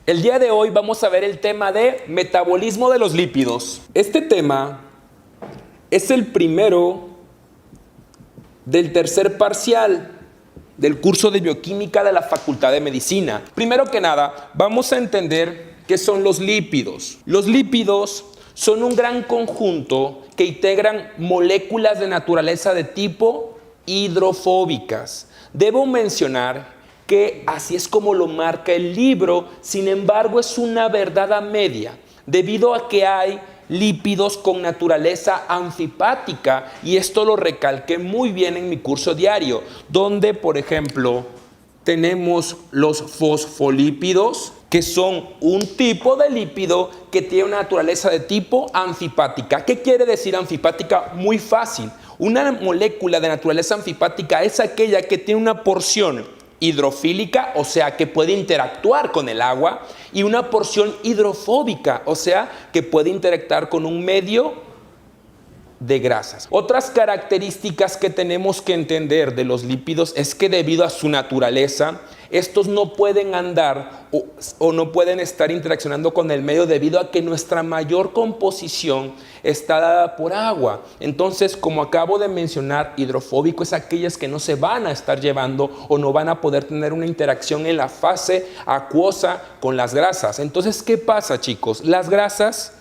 El día de hoy vamos a ver el tema de metabolismo de los lípidos. Este tema es el primero del tercer parcial del curso de bioquímica de la Facultad de Medicina. Primero que nada, vamos a entender qué son los lípidos. Los lípidos son un gran conjunto que integran moléculas de naturaleza de tipo hidrofóbicas. Debo mencionar que así es como lo marca el libro, sin embargo es una verdad a media, debido a que hay lípidos con naturaleza anfipática, y esto lo recalqué muy bien en mi curso diario, donde por ejemplo tenemos los fosfolípidos, que son un tipo de lípido que tiene una naturaleza de tipo anfipática. ¿Qué quiere decir anfipática? Muy fácil. Una molécula de naturaleza anfipática es aquella que tiene una porción hidrofílica, o sea, que puede interactuar con el agua, y una porción hidrofóbica, o sea, que puede interactuar con un medio de grasas. Otras características que tenemos que entender de los lípidos es que debido a su naturaleza, estos no pueden andar o no pueden estar interaccionando con el medio debido a que nuestra mayor composición está dada por agua. Entonces, como acabo de mencionar, hidrofóbico es aquellas que no se van a estar llevando o no van a poder tener una interacción en la fase acuosa con las grasas. Entonces, ¿qué pasa, chicos? Las grasas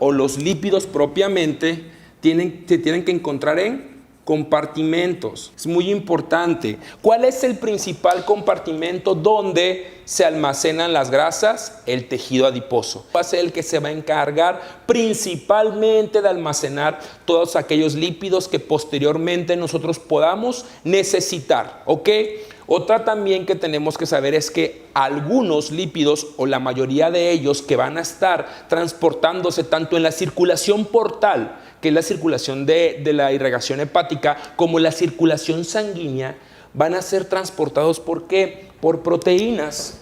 o los lípidos propiamente se tienen que encontrar en compartimentos. Es muy importante. ¿Cuál es el principal compartimento donde se almacenan las grasas? El tejido adiposo. Va a ser el que se va a encargar principalmente de almacenar todos aquellos lípidos que posteriormente nosotros podamos necesitar, ¿ok? Otra también que tenemos que saber es que algunos lípidos, o la mayoría de ellos, que van a estar transportándose tanto en la circulación portal, que es la circulación de la irrigación hepática, como la circulación sanguínea, van a ser transportados ¿por qué? Por proteínas.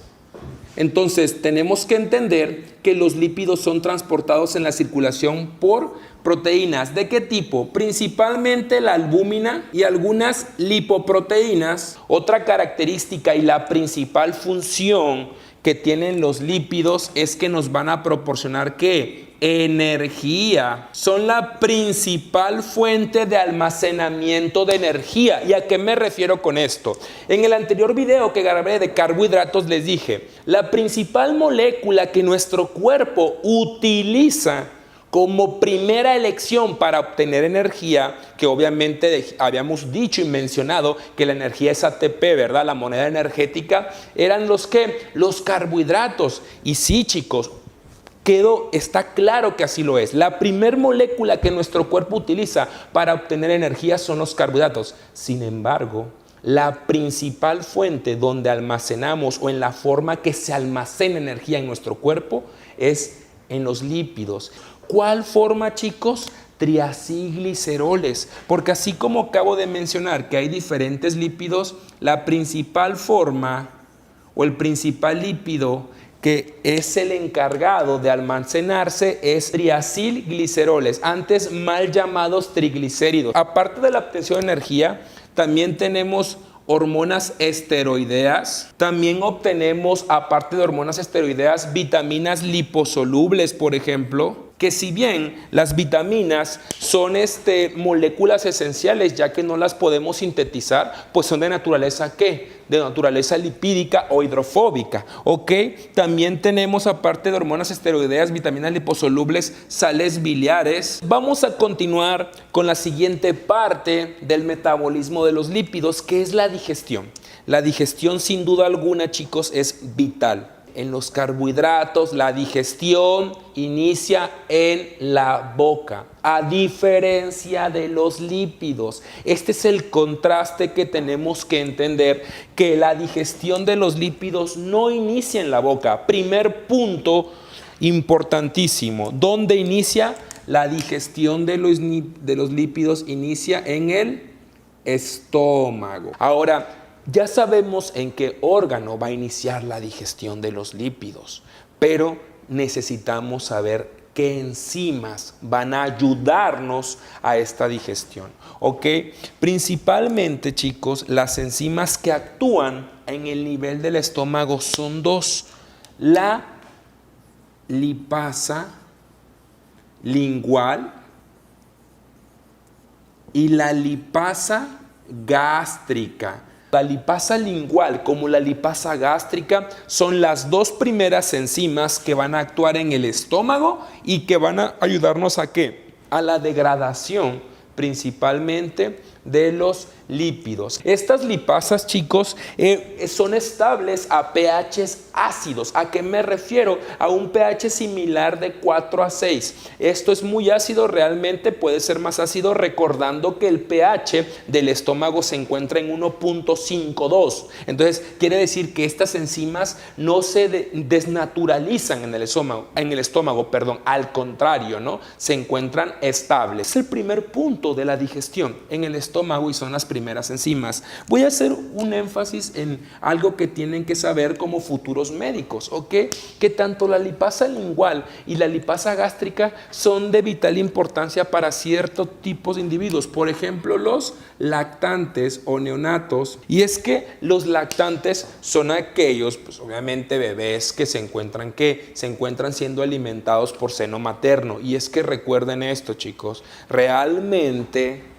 Entonces tenemos que entender que los lípidos son transportados en la circulación por proteínas. ¿De qué tipo? Principalmente la albúmina y algunas lipoproteínas. Otra característica y la principal función que tienen los lípidos es que nos van a proporcionar ¿qué? Energía. Son la principal fuente de almacenamiento de energía. ¿Y a qué me refiero con esto? En el anterior video que grabé de carbohidratos les dije, la principal molécula que nuestro cuerpo utiliza como primera elección para obtener energía, que obviamente habíamos dicho y mencionado que la energía es ATP, ¿verdad? La moneda energética, eran los carbohidratos. Y sí, chicos, está claro que así lo es. La primer molécula que nuestro cuerpo utiliza para obtener energía son los carbohidratos. Sin embargo, la principal fuente donde almacenamos o en la forma que se almacena energía en nuestro cuerpo es en los lípidos. ¿Cuál forma, chicos? Triacilgliceroles, porque así como acabo de mencionar que hay diferentes lípidos, la principal forma o el principal lípido que es el encargado de almacenarse es triacilgliceroles, antes mal llamados triglicéridos. Aparte de la obtención de energía, también tenemos hormonas esteroideas. También obtenemos, aparte de hormonas esteroideas, vitaminas liposolubles, por ejemplo, que si bien las vitaminas son moléculas esenciales, ya que no las podemos sintetizar, pues son de naturaleza ¿qué? De naturaleza lipídica o hidrofóbica, ¿ok? También tenemos, aparte de hormonas esteroideas, vitaminas liposolubles, sales biliares. Vamos a continuar con la siguiente parte del metabolismo de los lípidos, que es la digestión. La digestión, sin duda alguna, chicos, es vital. En los carbohidratos, la digestión inicia en la boca, a diferencia de los lípidos. Este es el contraste que tenemos que entender, que la digestión de los lípidos no inicia en la boca. Primer punto importantísimo, ¿dónde inicia? La digestión de los lípidos inicia en el estómago. Ahora, ya sabemos en qué órgano va a iniciar la digestión de los lípidos, pero necesitamos saber qué enzimas van a ayudarnos a esta digestión, ¿ok? Principalmente, chicos, las enzimas que actúan en el nivel del estómago son dos: la lipasa lingual y la lipasa gástrica. La lipasa lingual como la lipasa gástrica son las dos primeras enzimas que van a actuar en el estómago y que van a ayudarnos ¿a qué? A la degradación principalmente de los lípidos. Estas lipasas, chicos, son estables a pHs ácidos. ¿A qué me refiero? A un pH similar de 4 a 6. Esto es muy ácido, realmente puede ser más ácido, recordando que el pH del estómago se encuentra en 1.52. Entonces, quiere decir que estas enzimas no se desnaturalizan en el estómago, al contrario, ¿no? Se encuentran estables. Es el primer punto de la digestión en el estómago y son las primeras enzimas. Voy a hacer un énfasis en algo que tienen que saber como futuros médicos, ¿ok? Que tanto la lipasa lingual y la lipasa gástrica son de vital importancia para ciertos tipos de individuos. Por ejemplo, los lactantes o neonatos. Y es que los lactantes son aquellos, pues obviamente bebés que se encuentran siendo alimentados por seno materno. Y es que recuerden esto, chicos, realmente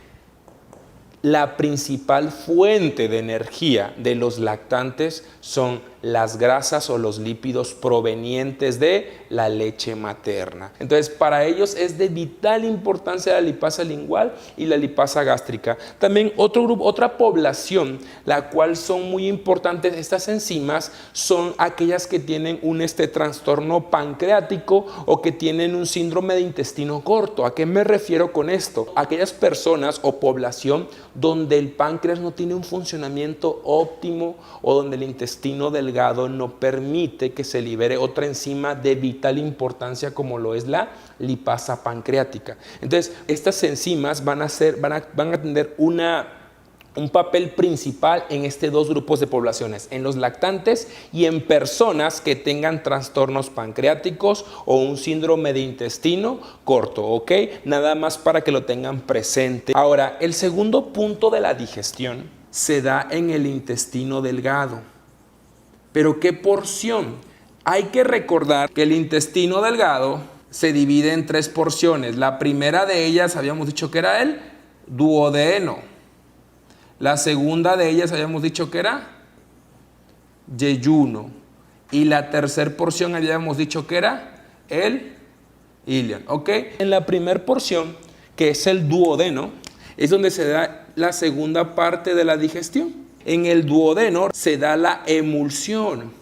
la principal fuente de energía de los lactantes son las grasas o los lípidos provenientes de la leche materna. Entonces, para ellos es de vital importancia la lipasa lingual y la lipasa gástrica. También otra población, la cual son muy importantes estas enzimas, son aquellas que tienen un trastorno pancreático o que tienen un síndrome de intestino corto. ¿A qué me refiero con esto? Aquellas personas o población donde el páncreas no tiene un funcionamiento óptimo o donde el intestino delgado no permite que se libere otra enzima de vital importancia como lo es la lipasa pancreática. Entonces, estas enzimas van a tener un papel principal en estos dos grupos de poblaciones, en los lactantes y en personas que tengan trastornos pancreáticos o un síndrome de intestino corto, ¿ok? Nada más para que lo tengan presente. Ahora, el segundo punto de la digestión se da en el intestino delgado. ¿Pero qué porción? Hay que recordar que el intestino delgado se divide en 3 porciones. La primera de ellas habíamos dicho que era el duodeno. La segunda de ellas habíamos dicho que era yeyuno. Y la tercera porción habíamos dicho que era el ilion. ¿Ok? En la primera porción, que es el duodeno, es donde se da la segunda parte de la digestión. En el duodeno se da la emulsión.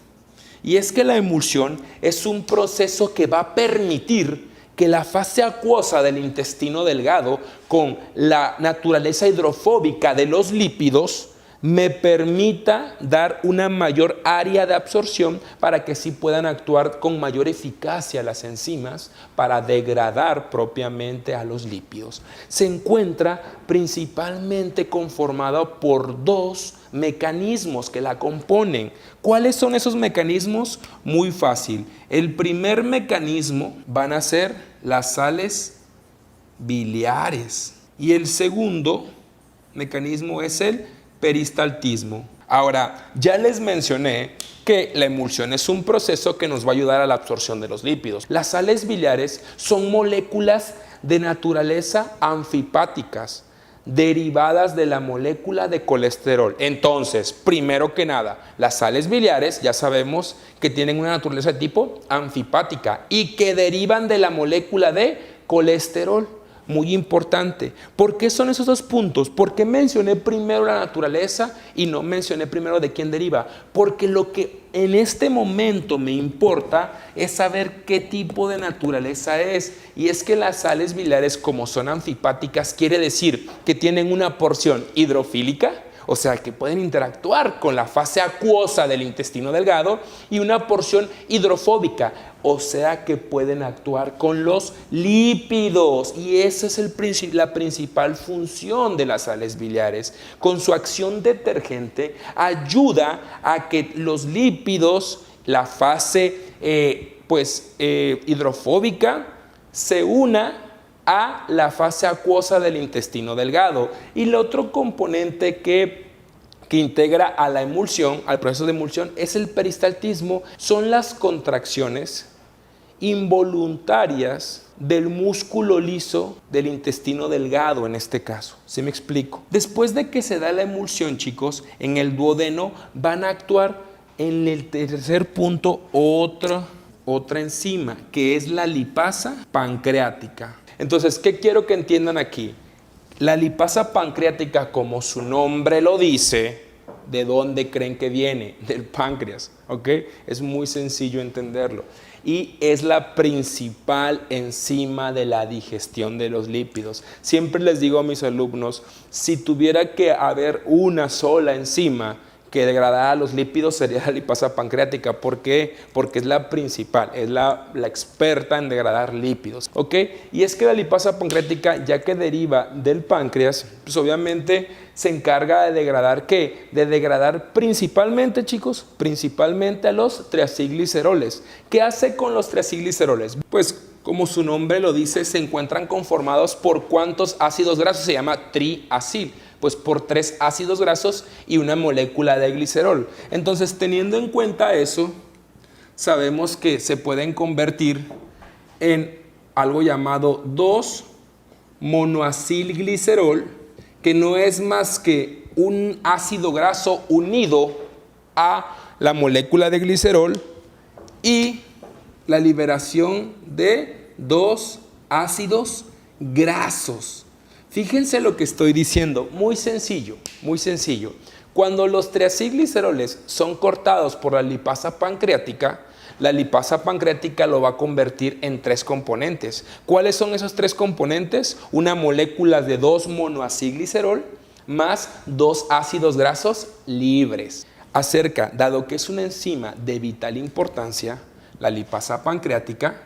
Y es que la emulsión es un proceso que va a permitir que la fase acuosa del intestino delgado, con la naturaleza hidrofóbica de los lípidos, me permita dar una mayor área de absorción para que sí puedan actuar con mayor eficacia las enzimas para degradar propiamente a los lípidos. Se encuentra principalmente conformado por 2 mecanismos que la componen. ¿Cuáles son esos mecanismos? Muy fácil. El primer mecanismo van a ser las sales biliares y el segundo mecanismo es el peristaltismo. Ahora, ya les mencioné que la emulsión es un proceso que nos va a ayudar a la absorción de los lípidos. Las sales biliares son moléculas de naturaleza anfipáticas, derivadas de la molécula de colesterol. Entonces, primero que nada, las sales biliares ya sabemos que tienen una naturaleza de tipo anfipática y que derivan de la molécula de colesterol. Muy importante. ¿Por qué son esos 2 puntos? ¿Por qué mencioné primero la naturaleza y no mencioné primero de quién deriva? Porque lo que en este momento me importa es saber qué tipo de naturaleza es. Y es que las sales biliares, como son anfipáticas, quiere decir que tienen una porción hidrofílica, o sea que pueden interactuar con la fase acuosa del intestino delgado, y una porción hidrofóbica, o sea que pueden actuar con los lípidos. Y esa es la principal función de las sales biliares. Con su acción detergente ayuda a que los lípidos, la fase hidrofóbica, se una a la fase acuosa del intestino delgado. Y el otro componente que integra a la emulsión, al proceso de emulsión, es el peristaltismo. Son las contracciones involuntarias del músculo liso del intestino delgado en este caso. ¿Sí me explico? Después de que se da la emulsión, chicos, en el duodeno van a actuar en el tercer punto otra enzima, que es la lipasa pancreática. Entonces, ¿qué quiero que entiendan aquí? La lipasa pancreática, como su nombre lo dice, ¿de dónde creen que viene? Del páncreas, ¿ok? Es muy sencillo entenderlo. Y es la principal enzima de la digestión de los lípidos. Siempre les digo a mis alumnos, si tuviera que haber una sola enzima que degradara los lípidos, sería la lipasa pancreática. ¿Por qué? Porque es la principal, es la experta en degradar lípidos, ¿ok? Y es que la lipasa pancreática, ya que deriva del páncreas, pues obviamente se encarga de degradar, ¿qué? De degradar principalmente, chicos, principalmente a los triacilgliceroles. ¿Qué hace con los triacilgliceroles? Pues, como su nombre lo dice, se encuentran conformados por ¿cuántos ácidos grasos? Se llama triacil. Pues por 3 ácidos grasos y una molécula de glicerol. Entonces, teniendo en cuenta eso, sabemos que se pueden convertir en algo llamado 2-monoacilglicerol, que no es más que un ácido graso unido a la molécula de glicerol y la liberación de 2 ácidos grasos. Fíjense lo que estoy diciendo, muy sencillo, muy sencillo. Cuando los triacilgliceroles son cortados por la lipasa pancreática lo va a convertir en 3 componentes. ¿Cuáles son esos 3 componentes? Una molécula de 2-monoacilglicerol más 2 ácidos grasos libres. Dado que es una enzima de vital importancia, la lipasa pancreática,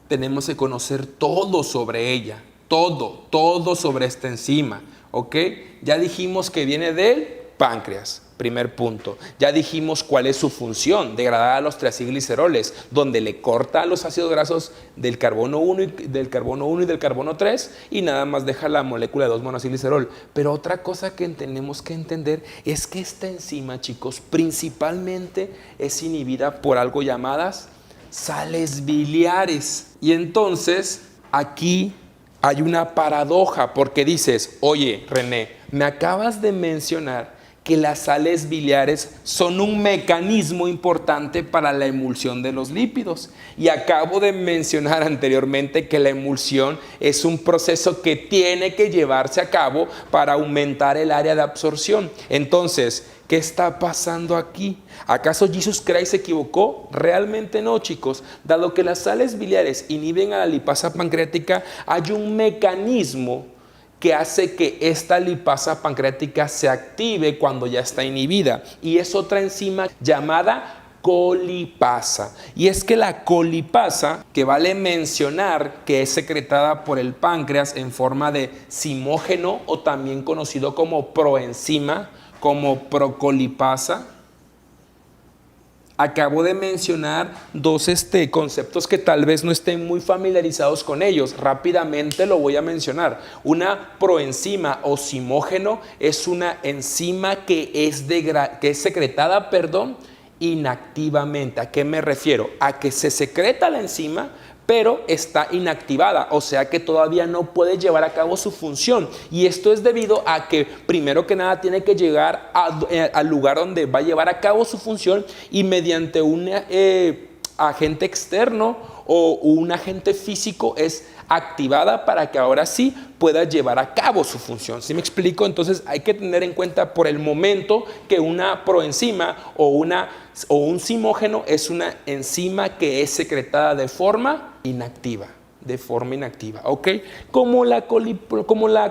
tenemos que conocer todo sobre ella, todo sobre esta enzima, ¿ok? Ya dijimos que viene del páncreas, primer punto. Ya dijimos cuál es su función, degradar a los triacilgliceroles, donde le corta los ácidos grasos del carbono 1 y del carbono 3 y nada más deja la molécula de 2-monoacilglicerol. Pero otra cosa que tenemos que entender es que esta enzima, chicos, principalmente es inhibida por algo llamadas sales biliares. Y entonces aquí hay una paradoja, porque dices, oye, René, me acabas de mencionar que las sales biliares son un mecanismo importante para la emulsión de los lípidos. Y acabo de mencionar anteriormente que la emulsión es un proceso que tiene que llevarse a cabo para aumentar el área de absorción. Entonces, ¿qué está pasando aquí? ¿Acaso Jesus Christ se equivocó? Realmente no, chicos. Dado que las sales biliares inhiben a la lipasa pancreática, hay un mecanismo que hace que esta lipasa pancreática se active cuando ya está inhibida. Y es otra enzima llamada colipasa. Y es que la colipasa, que vale mencionar que es secretada por el páncreas en forma de zimógeno o también conocido como proenzima, como procolipasa. Acabo de mencionar 2 conceptos que tal vez no estén muy familiarizados con ellos. Rápidamente lo voy a mencionar. Una proenzima o zimógeno es una enzima que es secretada, inactivamente. ¿A qué me refiero? A que se secreta la enzima, pero está inactivada, o sea que todavía no puede llevar a cabo su función. Y esto es debido a que, primero que nada, tiene que llegar al lugar donde va a llevar a cabo su función y mediante un agente externo o un agente físico es activada para que ahora sí pueda llevar a cabo su función. ¿Sí me explico? Entonces hay que tener en cuenta por el momento que una proenzima o un zimógeno es una enzima que es secretada de forma inactiva. ¿Ok? Como la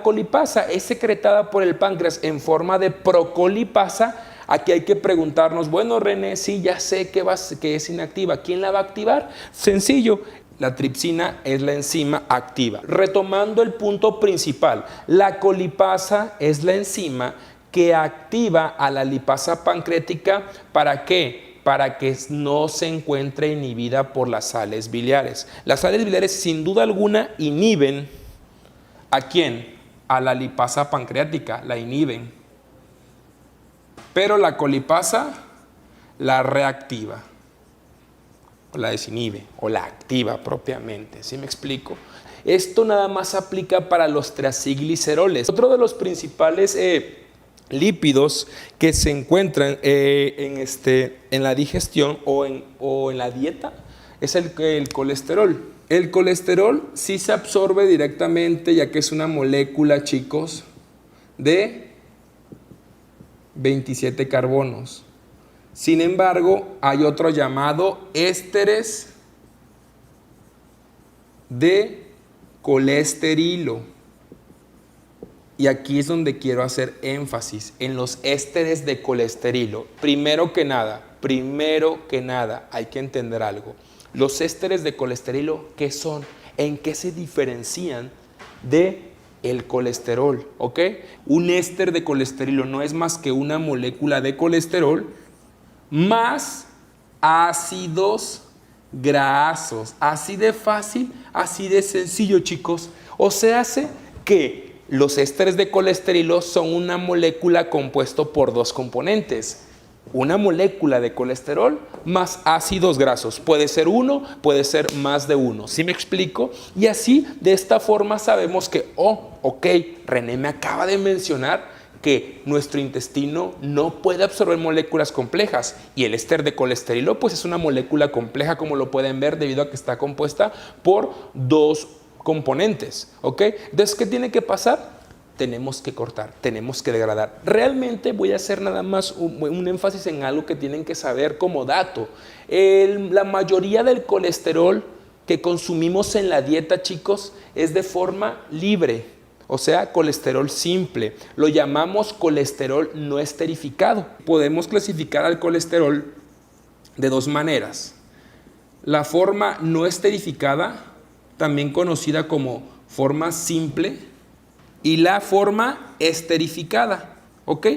colipasa es secretada por el páncreas en forma de procolipasa, aquí hay que preguntarnos, bueno, René, sí, ya sé que es inactiva. ¿Quién la va a activar? Sencillo. La tripsina es la enzima activa. Retomando el punto principal, la colipasa es la enzima que activa a la lipasa pancreática. ¿Para qué? Para que no se encuentre inhibida por las sales biliares. Las sales biliares sin duda alguna inhiben ¿a quién? A la lipasa pancreática, la inhiben. Pero la colipasa la reactiva. o la desinhibe, o la activa propiamente. ¿Sí me explico? Esto nada más aplica para los triacilgliceroles. Otro de los principales lípidos que se encuentran en la digestión o en la dieta es el colesterol. El colesterol sí se absorbe directamente, ya que es una molécula, chicos, de 27 carbonos. Sin embargo, hay otro llamado ésteres de colesterilo. Y aquí es donde quiero hacer énfasis, en los ésteres de colesterilo. Primero que nada, hay que entender algo. Los ésteres de colesterilo, ¿qué son? ¿En qué se diferencian de el colesterol? ¿Ok? Un éster de colesterilo no es más que una molécula de colesterol más ácidos grasos. Así de fácil, así de sencillo, chicos. O sea, hace que los ésteres de colesterilo son una molécula compuesta por dos componentes. Una molécula de colesterol más ácidos grasos. Puede ser uno, puede ser más de uno. ¿Sí me explico? Y así, de esta forma sabemos que, ok, René me acaba de mencionar que nuestro intestino no puede absorber moléculas complejas y el éster de colesterilo pues es una molécula compleja, como lo pueden ver, debido a que está compuesta por dos componentes, ¿ok? Entonces, ¿qué tiene que pasar? Tenemos que cortar, tenemos que degradar. Realmente voy a hacer nada más un énfasis en algo que tienen que saber como dato. La mayoría del colesterol que consumimos en la dieta, chicos, es de forma libre, o sea, colesterol simple. Lo llamamos colesterol no esterificado. Podemos clasificar al colesterol de dos maneras. La forma no esterificada, también conocida como forma simple, y la forma esterificada, ¿ok?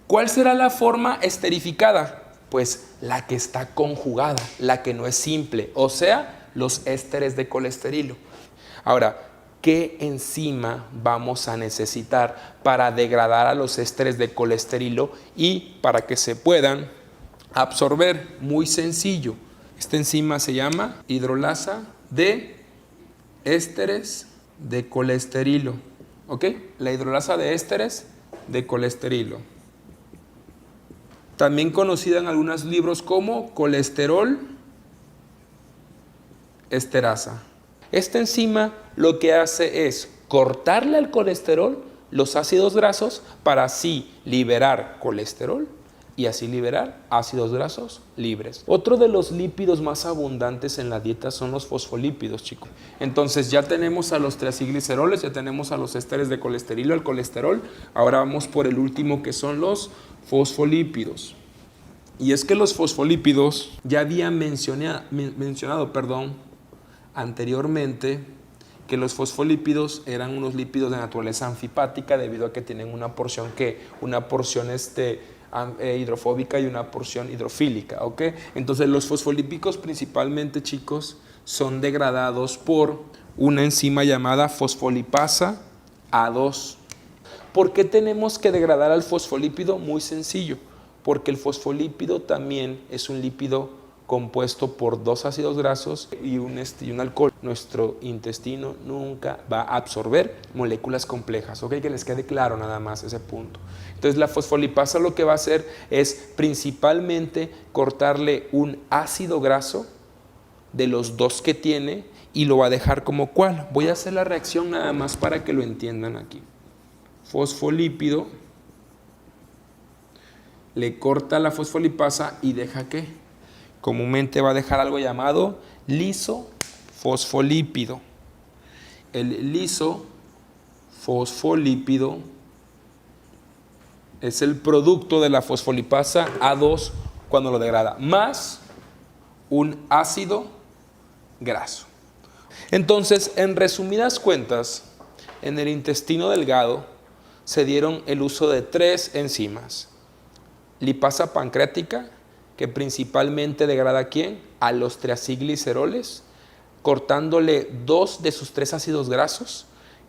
¿Cuál será la forma esterificada? Pues la que está conjugada, la que no es simple, o sea, los ésteres de colesterilo. Ahora, ¿qué enzima vamos a necesitar para degradar a los ésteres de colesterilo y para que se puedan absorber? Muy sencillo. Esta enzima se llama hidrolasa de ésteres de colesterilo. ¿Ok? La hidrolasa de ésteres de colesterilo. También conocida en algunos libros como colesterol esterasa. Esta enzima lo que hace es cortarle al colesterol los ácidos grasos para así liberar colesterol y así liberar ácidos grasos libres. Otro de los lípidos más abundantes en la dieta son los fosfolípidos, chicos. Entonces ya tenemos a los triacilgliceroles, ya tenemos a los ésteres de colesterilo, el colesterol. Ahora vamos por el último, que son los fosfolípidos. Y es que los fosfolípidos, ya había mencionado anteriormente, que los fosfolípidos eran unos lípidos de naturaleza anfipática, debido a que tienen una porción hidrofóbica y una porción hidrofílica, ¿ok? Entonces los fosfolípicos principalmente, chicos, son degradados por una enzima llamada fosfolipasa A2. ¿Por qué tenemos que degradar al fosfolípido? Muy sencillo, porque el fosfolípido también es un lípido compuesto por dos ácidos grasos y un alcohol. Nuestro intestino nunca va a absorber moléculas complejas, ¿ok? Que les quede claro nada más ese punto. Entonces la fosfolipasa lo que va a hacer es principalmente cortarle un ácido graso de los dos que tiene y lo va a dejar como cual. Voy a hacer la reacción nada más para que lo entiendan aquí. Fosfolípido le corta la fosfolipasa y deja ¿qué? Comúnmente va a dejar algo llamado lisofosfolípido. El lisofosfolípido es el producto de la fosfolipasa A2 cuando lo degrada, más un ácido graso. Entonces, en resumidas cuentas, en el intestino delgado se dieron el uso de tres enzimas. Lipasa pancreática, que principalmente degrada ¿a quién? A los triacilgliceroles, cortándole dos de sus tres ácidos grasos,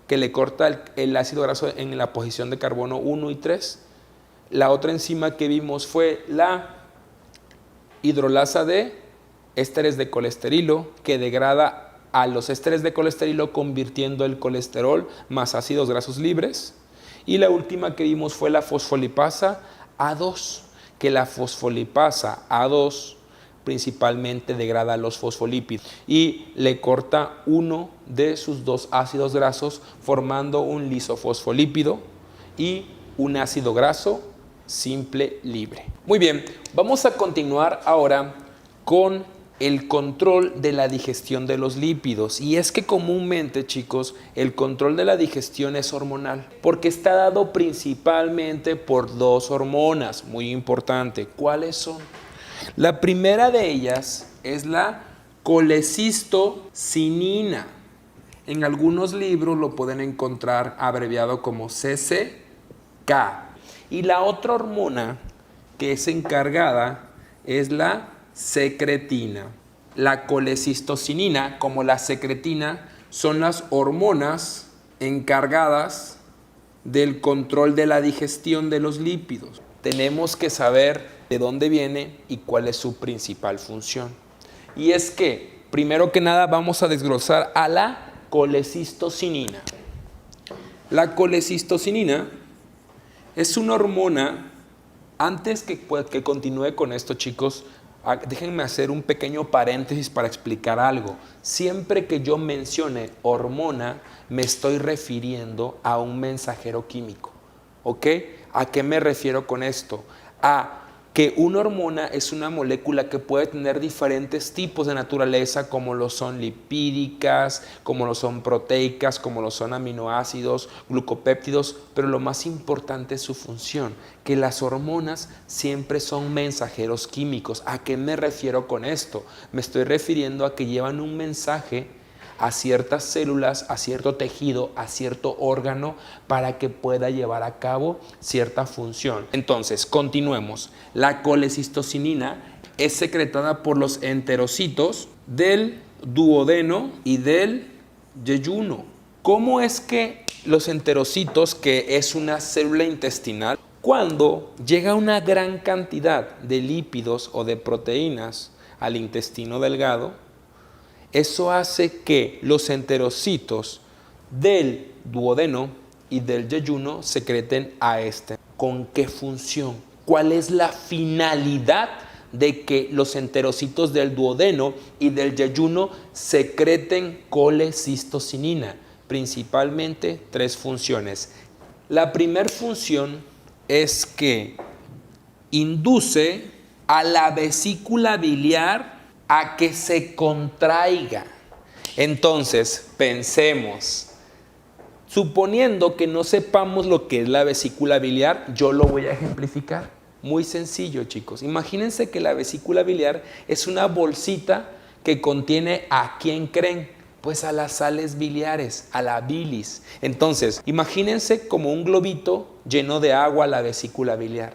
que le corta el ácido graso en la posición de carbono 1 y 3. La otra enzima que vimos fue la hidrolasa de ésteres de colesterilo, que degrada a los ésteres de colesterilo convirtiendo el colesterol más ácidos grasos libres. Y la última que vimos fue la fosfolipasa A2, que la fosfolipasa A2 principalmente degrada los fosfolípidos y le corta uno de sus dos ácidos grasos formando un lisofosfolípido y un ácido graso simple libre. Muy bien, vamos a continuar ahora con el control de la digestión de los lípidos. Y es que comúnmente, chicos, el control de la digestión es hormonal, porque está dado principalmente por dos hormonas, muy importante. ¿Cuáles son? La primera de ellas es la colecistocinina. En algunos libros lo pueden encontrar abreviado como CCK. Y la otra hormona que es encargada es la secretina. La colecistocinina, como la secretina, son las hormonas encargadas del control de la digestión de los lípidos. Tenemos que saber de dónde viene y cuál es su principal función. Y es que, primero que nada, vamos a desglosar a la colecistocinina. La colecistocinina es una hormona. Antes que continúe con esto, chicos, déjenme hacer un pequeño paréntesis para explicar algo. Siempre que yo mencione hormona, me estoy refiriendo a un mensajero químico. ¿Ok? ¿A qué me refiero con esto? A que una hormona es una molécula que puede tener diferentes tipos de naturaleza, como lo son lipídicas, como lo son proteicas, como lo son aminoácidos, glucopéptidos, pero lo más importante es su función, que las hormonas siempre son mensajeros químicos. ¿A qué me refiero con esto? Me estoy refiriendo a que llevan un mensaje a ciertas células, a cierto tejido, a cierto órgano, para que pueda llevar a cabo cierta función. Entonces, continuemos. La colecistocinina es secretada por los enterocitos del duodeno y del yeyuno. ¿Cómo es que los enterocitos, que es una célula intestinal, cuando llega una gran cantidad de lípidos o de proteínas al intestino delgado, eso hace que los enterocitos del duodeno y del yeyuno secreten a este? ¿Con qué función? ¿Cuál es la finalidad de que los enterocitos del duodeno y del yeyuno secreten colecistocinina? Principalmente tres funciones. La primera función es que induce a la vesícula biliar a que se contraiga. Entonces, pensemos, suponiendo que no sepamos lo que es la vesícula biliar, yo lo voy a ejemplificar. Muy sencillo, chicos. Imagínense que la vesícula biliar es una bolsita que contiene, ¿a quién creen? Pues a las sales biliares, a la bilis. Entonces, imagínense como un globito lleno de agua la vesícula biliar.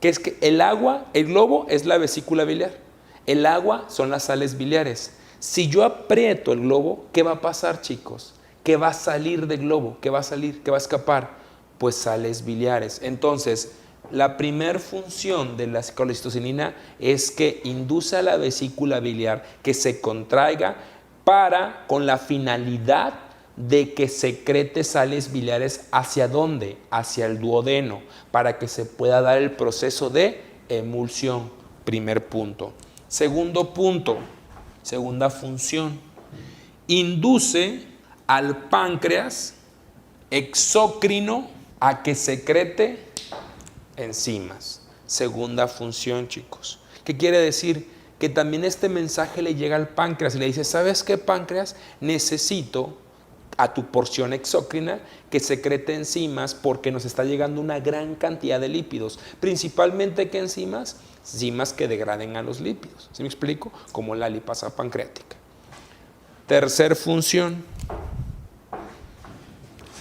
Que es que el agua, el globo es la vesícula biliar. El agua son las sales biliares. Si yo aprieto el globo, ¿qué va a pasar, chicos? ¿Qué va a salir del globo? ¿Qué va a salir? ¿Qué va a escapar? Pues sales biliares. Entonces, la primera función de la colecistocinina es que induce a la vesícula biliar que se contraiga con la finalidad de que secrete sales biliares. ¿Hacia dónde? Hacia el duodeno, para que se pueda dar el proceso de emulsión. Primer punto. Segundo punto, segunda función, induce al páncreas exócrino a que secrete enzimas. Segunda función, chicos. ¿Qué quiere decir? Que también este mensaje le llega al páncreas y le dice, ¿sabes qué, páncreas? Necesito a tu porción exócrina que secrete enzimas porque nos está llegando una gran cantidad de lípidos. Principalmente, ¿qué enzimas? Enzimas que degraden a los lípidos. ¿Sí me explico? Como la lipasa pancreática. Tercer función.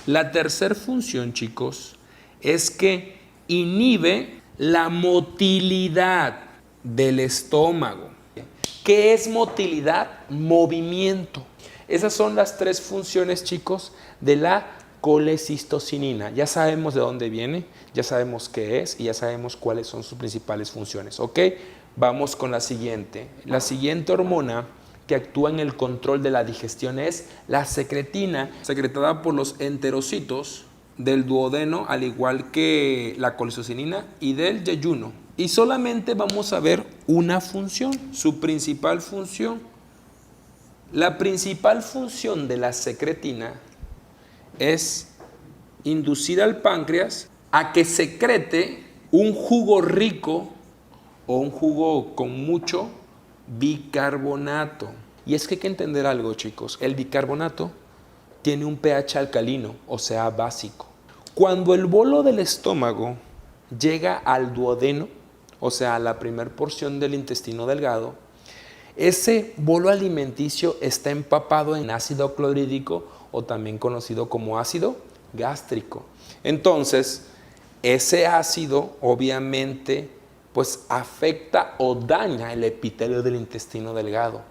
La tercera función, chicos, es que inhibe la motilidad del estómago. ¿Qué es motilidad? Movimiento. Esas son las tres funciones, chicos, de la colecistocinina. Ya sabemos de dónde viene, ya sabemos qué es y ya sabemos cuáles son sus principales funciones. ¿Ok? Vamos con la siguiente. La siguiente hormona que actúa en el control de la digestión es la secretina, secretada por los enterocitos del duodeno, al igual que la colecistocinina y del yeyuno. Y solamente vamos a ver una función, su principal función. La principal función de la secretina es inducir al páncreas a que secrete un jugo rico o un jugo con mucho bicarbonato. Y es que hay que entender algo, chicos. El bicarbonato tiene un pH alcalino, o sea, básico. Cuando el bolo del estómago llega al duodeno, o sea, a la primera porción del intestino delgado, ese bolo alimenticio está empapado en ácido clorhídrico o también conocido como ácido gástrico. Entonces, ese ácido obviamente pues afecta o daña el epitelio del intestino delgado.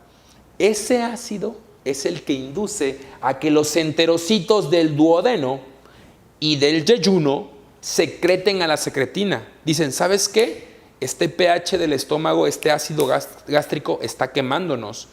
Ese ácido es el que induce a que los enterocitos del duodeno y del yeyuno secreten a la secretina. Dicen, ¿sabes qué? Este pH del estómago, este ácido gástrico está quemándonos.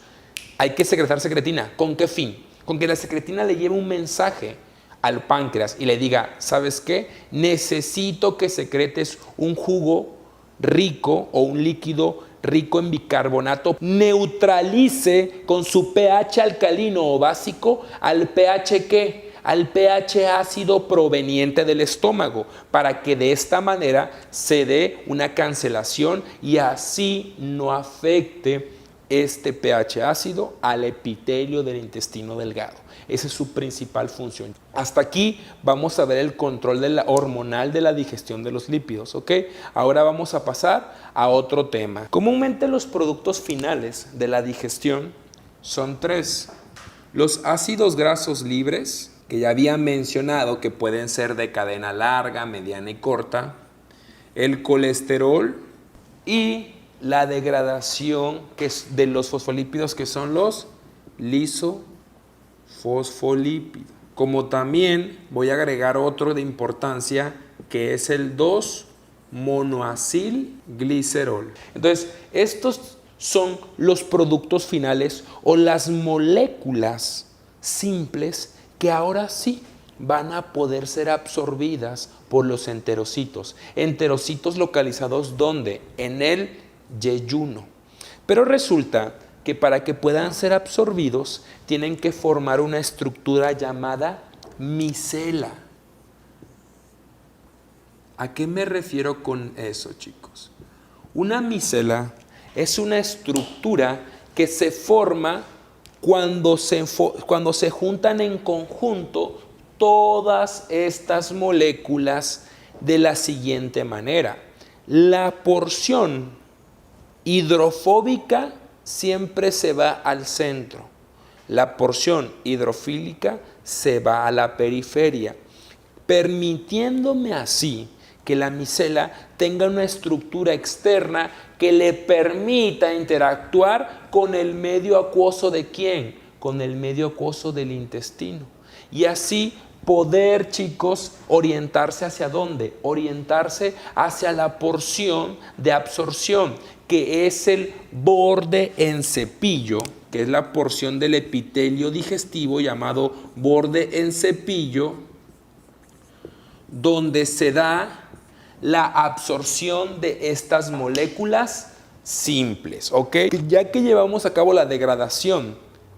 Hay que secretar secretina. ¿Con qué fin? Con que la secretina le lleve un mensaje al páncreas y le diga, ¿sabes qué? Necesito que secretes un jugo rico o un líquido rico en bicarbonato, neutralice con su pH alcalino o básico al pH ¿qué? Al pH ácido proveniente del estómago, para que de esta manera se dé una cancelación y así no afecte este pH ácido al epitelio del intestino delgado. Esa es su principal función. Hasta aquí vamos a ver el control hormonal de la digestión de los lípidos, ¿ok? Ahora vamos a pasar a otro tema. Comúnmente los productos finales de la digestión son tres. Los ácidos grasos libres, que ya había mencionado que pueden ser de cadena larga, mediana y corta, el colesterol y la degradación de los fosfolípidos, que son los lisofosfolípidos. Como también voy a agregar otro de importancia, que es el 2-monoacilglicerol. Entonces, estos son los productos finales o las moléculas simples que ahora sí van a poder ser absorbidas por los enterocitos. Enterocitos localizados ¿dónde? En el yeyuno. Pero resulta que para que puedan ser absorbidos tienen que formar una estructura llamada micela. ¿A qué me refiero con eso, chicos? Una micela es una estructura que se forma cuando se juntan en conjunto todas estas moléculas de la siguiente manera. La porción hidrofóbica siempre se va al centro. La porción hidrofílica se va a la periferia, permitiéndome así que la micela tenga una estructura externa que le permita interactuar con el medio acuoso ¿de quién? Con el medio acuoso del intestino. Y así poder, chicos, orientarse hacia dónde? Orientarse hacia la porción de absorción, que es el borde en cepillo, que es la porción del epitelio digestivo llamado borde en cepillo, donde se da la absorción de estas moléculas simples, ¿ok? Ya que llevamos a cabo la degradación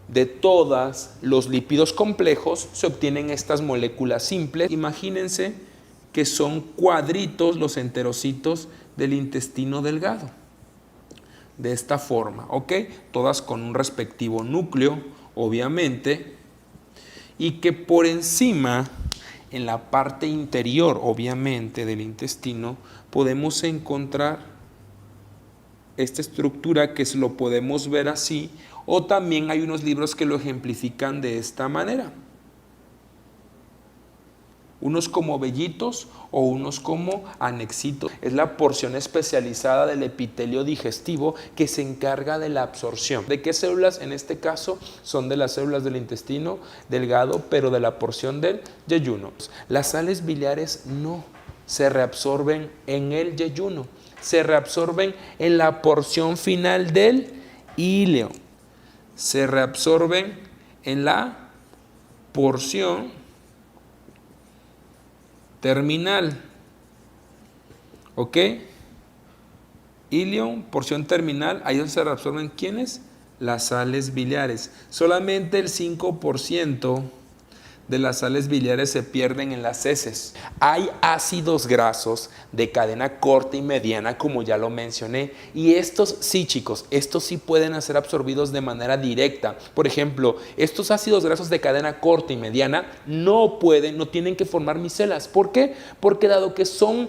de todos los lípidos complejos, se obtienen estas moléculas simples. Imagínense que son cuadritos los enterocitos del intestino delgado. De esta forma, ¿ok? Todas con un respectivo núcleo, obviamente, y que por encima, en la parte interior, obviamente, del intestino, podemos encontrar esta estructura que lo podemos ver así, o también hay unos libros que lo ejemplifican de esta manera. unos como vellitos o unos como anexitos. Es la porción especializada del epitelio digestivo que se encarga de la absorción. ¿De qué células? En este caso son de las células del intestino delgado, pero de la porción del yeyuno. Las sales biliares no se reabsorben en el yeyuno, se reabsorben en la porción final del íleo. Se reabsorben en la porción terminal. ¿Ok? Íleo, porción terminal, ahí donde se reabsorben ¿quiénes? Las sales biliares. Solamente el 5% de las sales biliares se pierden en las heces. Hay ácidos grasos de cadena corta y mediana, como ya lo mencioné, y estos sí, chicos, estos sí pueden ser absorbidos de manera directa. Por ejemplo, estos ácidos grasos de cadena corta y mediana no tienen que formar micelas. ¿Por qué? Porque dado que son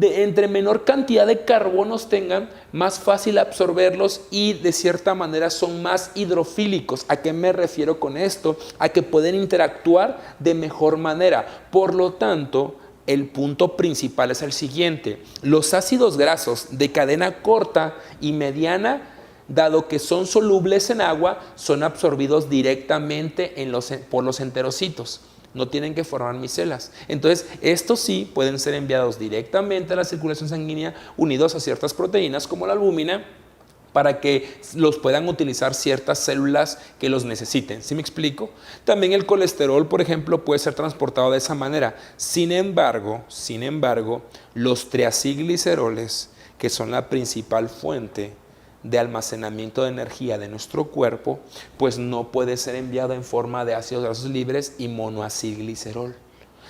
entre menor cantidad de carbonos tengan, más fácil absorberlos y de cierta manera son más hidrofílicos. ¿A qué me refiero con esto? A que pueden interactuar de mejor manera. Por lo tanto, el punto principal es el siguiente: los ácidos grasos de cadena corta y mediana, dado que son solubles en agua, son absorbidos directamente por los enterocitos. No tienen que formar micelas. Entonces, estos sí pueden ser enviados directamente a la circulación sanguínea, unidos a ciertas proteínas como la albúmina, para que los puedan utilizar ciertas células que los necesiten. ¿Sí me explico? También el colesterol, por ejemplo, puede ser transportado de esa manera. Sin embargo, los triacilgliceroles, que son la principal fuente de almacenamiento de energía de nuestro cuerpo, pues no puede ser enviado en forma de ácidos grasos libres y monoacilglicerol.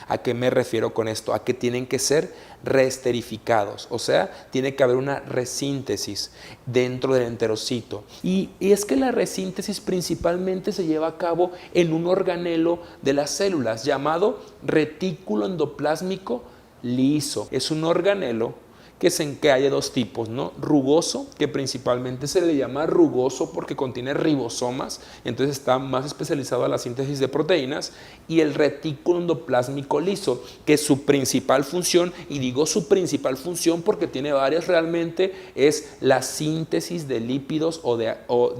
¿A qué me refiero con esto? A que tienen que ser reesterificados, o sea, tiene que haber una resíntesis dentro del enterocito. Y es que la resíntesis principalmente se lleva a cabo en un organelo de las células llamado retículo endoplásmico liso. Es un organelo que hay de dos tipos, ¿no? Rugoso, que principalmente se le llama rugoso porque contiene ribosomas, entonces está más especializado a la síntesis de proteínas, y el retículo endoplásmico liso, que su principal función, y digo su principal función porque tiene varias realmente, es la síntesis de lípidos o de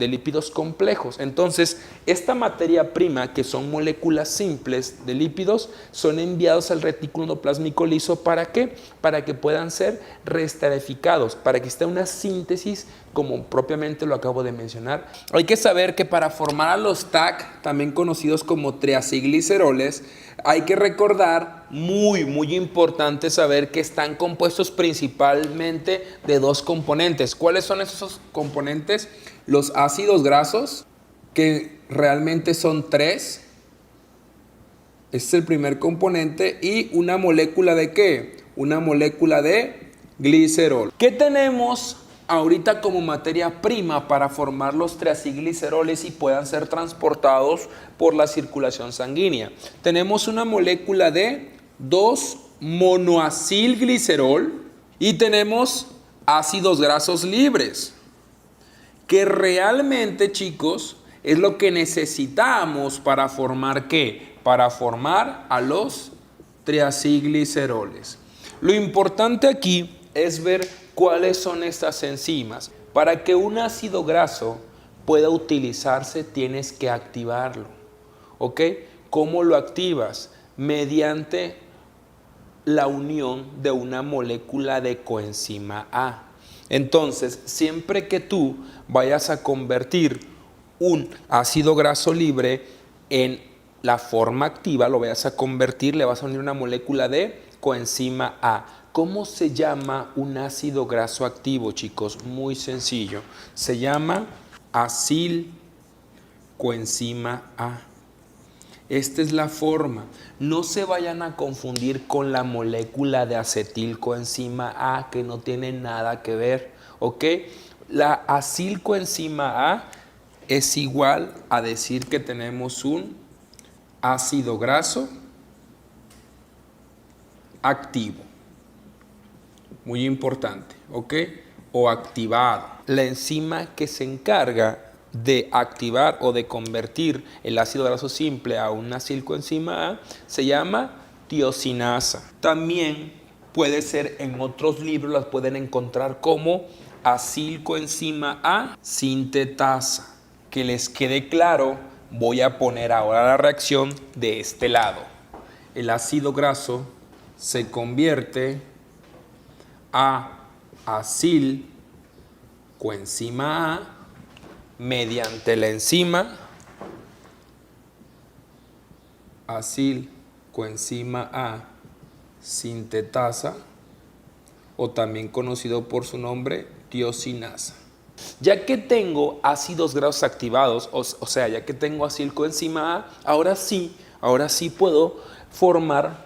lípidos complejos. Entonces, esta materia prima, que son moléculas simples de lípidos, son enviados al retículo endoplásmico liso. ¿Para qué? Para que puedan ser reesterificados, para que esté una síntesis como propiamente lo acabo de mencionar. Hay que saber que para formar a los TAC, también conocidos como triacilgliceroles, hay que recordar, muy importante saber que están compuestos principalmente de dos componentes. ¿Cuáles son esos componentes? Los ácidos grasos, que realmente son 3. Este es el primer componente. Y una molécula ¿de qué? Una molécula de glicerol. ¿Qué tenemos ahorita como materia prima para formar los triacilgliceroles y puedan ser transportados por la circulación sanguínea? Tenemos una molécula de 2-monoacilglicerol y tenemos ácidos grasos libres, que realmente, chicos, es lo que necesitamos para formar ¿qué? Para formar a los triacilgliceroles. Lo importante aquí es ver cuáles son estas enzimas. Para que un ácido graso pueda utilizarse, tienes que activarlo. ¿Ok? ¿Cómo lo activas? Mediante la unión de una molécula de coenzima A. Entonces, siempre que tú vayas a convertir un ácido graso libre en la forma activa, lo vayas a convertir, le vas a unir una molécula de coenzima A. ¿Cómo se llama un ácido graso activo, chicos? Muy sencillo. Se llama acilcoenzima A. Esta es la forma. No se vayan a confundir con la molécula de acetilcoenzima A, que no tiene nada que ver, ¿ok? La acilcoenzima A es igual a decir que tenemos un ácido graso activo. Muy importante, ¿ok? O activado. La enzima que se encarga de activar o de convertir el ácido graso simple a una acilcoenzima A se llama tiosinasa. También puede ser, en otros libros las pueden encontrar como acilcoenzima A sintetasa. Que les quede claro, voy a poner ahora la reacción de este lado. El ácido graso se convierte a acilcoenzima A mediante la enzima acilcoenzima A sintetasa, o también conocido por su nombre, tiosinasa. Ya que tengo ácidos grasos activados, o sea, ya que tengo acilcoenzima A, ahora sí puedo formar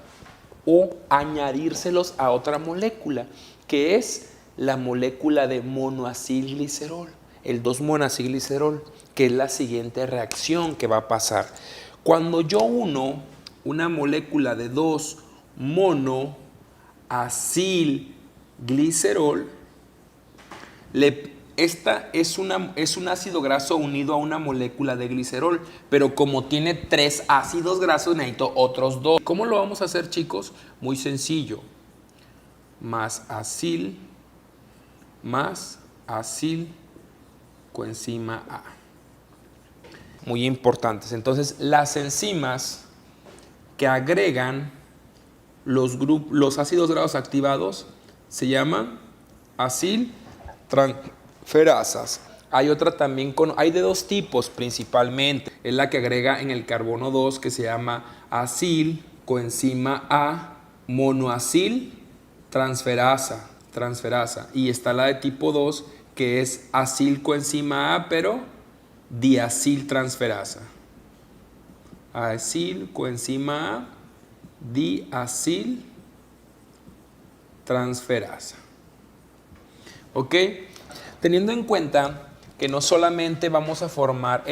o añadírselos a otra molécula, que es la molécula de monoacilglicerol, el 2-monoacilglicerol, que es la siguiente reacción que va a pasar. Cuando yo uno una molécula de 2-monoacilglicerol, esta es un ácido graso unido a una molécula de glicerol, pero como tiene 3 ácidos grasos, necesito otros 2. ¿Cómo lo vamos a hacer, chicos? Muy sencillo. Más acilcoenzima A. Muy importantes. Entonces, las enzimas que agregan los ácidos grasos activados se llaman aciltransferasas. Hay otra también, hay de 2 tipos principalmente. Es la que agrega en el carbono 2, que se llama acilcoenzima A monoaciltransferasa. Y está la de tipo 2, que es acilcoenzima A, pero diaciltransferasa. Acilcoenzima A diaciltransferasa. ¿Ok? Teniendo en cuenta que no solamente vamos a formar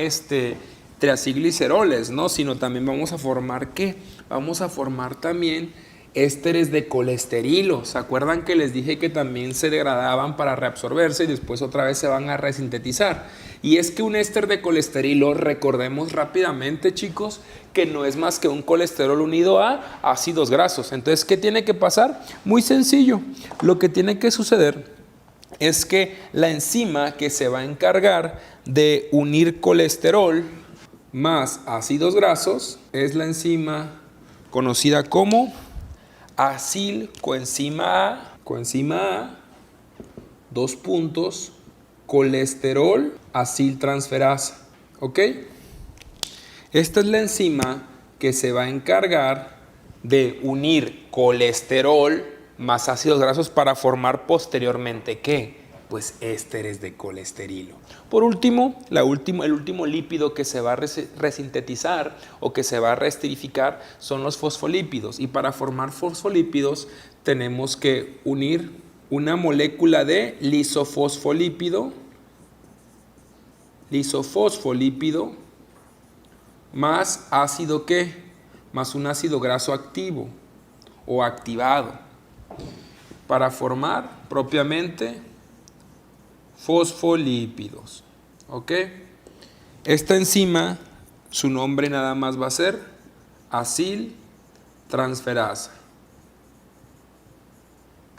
triacilgliceroles, ¿no? Sino también vamos a formar ¿qué? Vamos a formar también ésteres de colesterilo. ¿Se acuerdan que les dije que también se degradaban para reabsorberse y después otra vez se van a resintetizar? Y es que un éster de colesterilo, recordemos rápidamente, chicos, que no es más que un colesterol unido a ácidos grasos. Entonces, ¿qué tiene que pasar? Muy sencillo. Lo que tiene que suceder es que la enzima que se va a encargar de unir colesterol más ácidos grasos es la enzima conocida como acilcoenzima A, 2 puntos, colesterol aciltransferasa. ¿Ok? Esta es la enzima que se va a encargar de unir colesterol más ácidos grasos para formar posteriormente ¿qué? Pues ésteres de colesterilo. Por último, el último lípido que se va a resintetizar o que se va a reesterificar son los fosfolípidos. Y para formar fosfolípidos tenemos que unir una molécula de lisofosfolípido más ácido ¿qué? Más un ácido graso activo o activado para formar propiamente fosfolípidos. ¿Ok? Esta enzima, su nombre nada más va a ser aciltransferasa.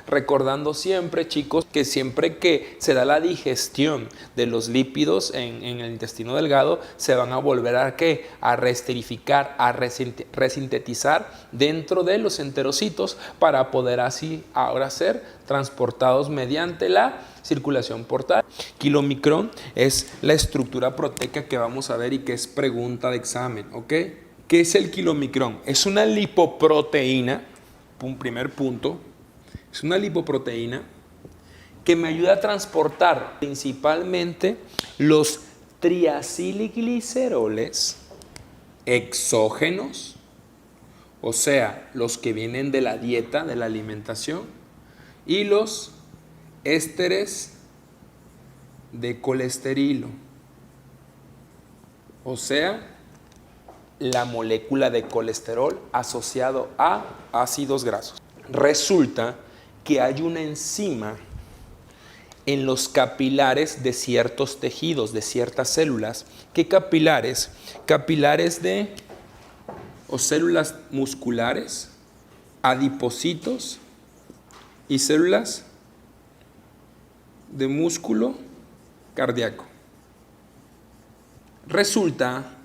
Recordando siempre, chicos, que siempre que se da la digestión de los lípidos en el intestino delgado, se van a volver a ¿qué? A reesterificar, a resintetizar dentro de los enterocitos para poder así ahora ser transportados mediante la circulación portal. Kilomicrón es la estructura proteica que vamos a ver y que es pregunta de examen, ¿ok? ¿Qué es el kilomicrón? Es una lipoproteína, un primer punto. Es una lipoproteína que me ayuda a transportar principalmente los triacilgliceroles exógenos, o sea, los que vienen de la dieta, de la alimentación, y los ésteres de colesterilo, o sea, la molécula de colesterol asociado a ácidos grasos. Resulta que hay una enzima en los capilares de ciertos tejidos, de ciertas células. ¿Qué capilares? Capilares o células musculares adipocitos y células de músculo cardíaco. Resulta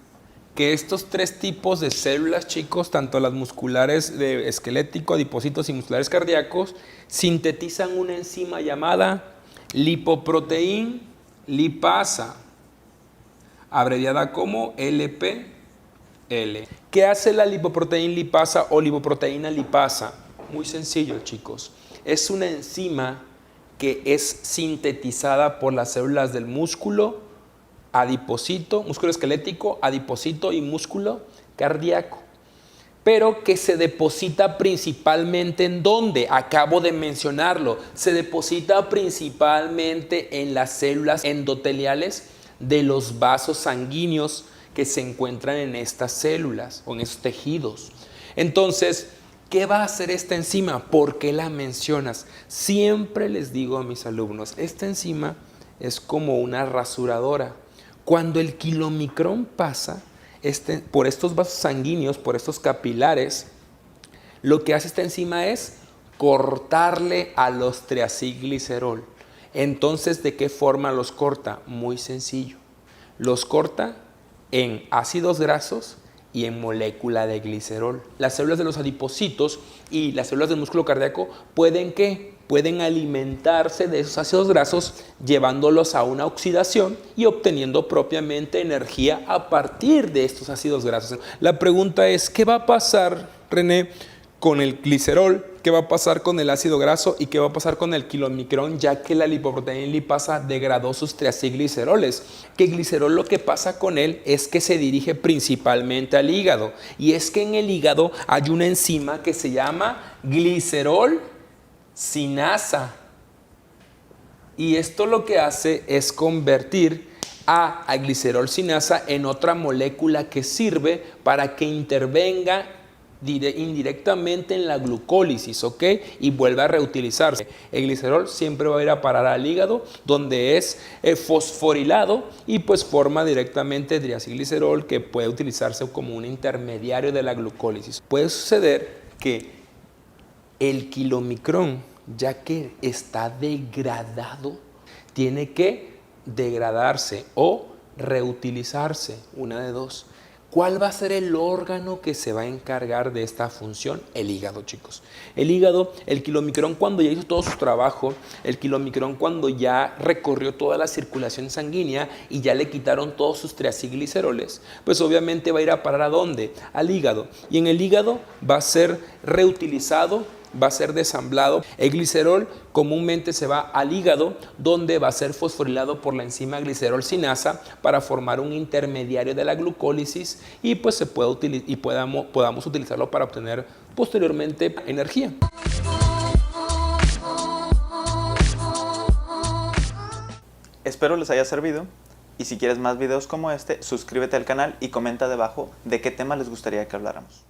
que estos tres tipos de células, chicos, tanto las musculares de esquelético, adipocitos y musculares cardíacos, sintetizan una enzima llamada lipoproteína lipasa, abreviada como LPL. ¿Qué hace la lipoproteína lipasa o lipoproteína lipasa? Muy sencillo, chicos. Es una enzima que es sintetizada por las células del músculo adipocito, músculo esquelético, adipocito y músculo cardíaco, pero que se deposita principalmente ¿en dónde? Acabo de mencionarlo, se deposita principalmente en las células endoteliales de los vasos sanguíneos que se encuentran en estas células o en estos tejidos. Entonces, ¿qué va a hacer esta enzima? ¿Por qué la mencionas? Siempre les digo a mis alumnos, esta enzima es como una rasuradora. Cuando el kilomicrón pasa por estos vasos sanguíneos, por estos capilares, lo que hace esta enzima es cortarle a los triacilglicerol. Entonces, ¿de qué forma los corta? Muy sencillo. Los corta en ácidos grasos y en molécula de glicerol. Las células de los adipocitos y las células del músculo cardíaco pueden alimentarse de esos ácidos grasos, llevándolos a una oxidación y obteniendo propiamente energía a partir de estos ácidos grasos. La pregunta es, ¿qué va a pasar, René, con el glicerol? ¿Qué va a pasar con el ácido graso? ¿Y qué va a pasar con el kilomicrón, ya que la lipoproteína lipasa degradó sus triacilgliceroles? Que el glicerol, lo que pasa con él es que se dirige principalmente al hígado. Y es que en el hígado hay una enzima que se llama glicerol sinasa, y esto lo que hace es convertir a glicerol sinasa en otra molécula que sirve para que intervenga indirectamente en la glucólisis, ¿ok? Y vuelve a reutilizarse. El glicerol siempre va a ir a parar al hígado, donde es fosforilado y pues forma directamente triacilglicerol, que puede utilizarse como un intermediario de la glucólisis. Puede suceder que el kilomicrón, ya que está degradado, tiene que degradarse o reutilizarse, una de dos. ¿Cuál va a ser el órgano que se va a encargar de esta función? El hígado, chicos. El hígado, el kilomicrón, cuando ya hizo todo su trabajo, el kilomicrón cuando ya recorrió toda la circulación sanguínea y ya le quitaron todos sus triacilgliceroles, pues obviamente va a ir a parar ¿a dónde? Al hígado. Y en el hígado va a ser reutilizado, va a ser desamblado. El glicerol comúnmente se va al hígado, donde va a ser fosforilado por la enzima glicerol sinasa para formar un intermediario de la glucólisis y pues se puede podamos utilizarlo para obtener posteriormente energía. Espero les haya servido, y si quieres más videos como este, suscríbete al canal y comenta debajo de qué tema les gustaría que habláramos.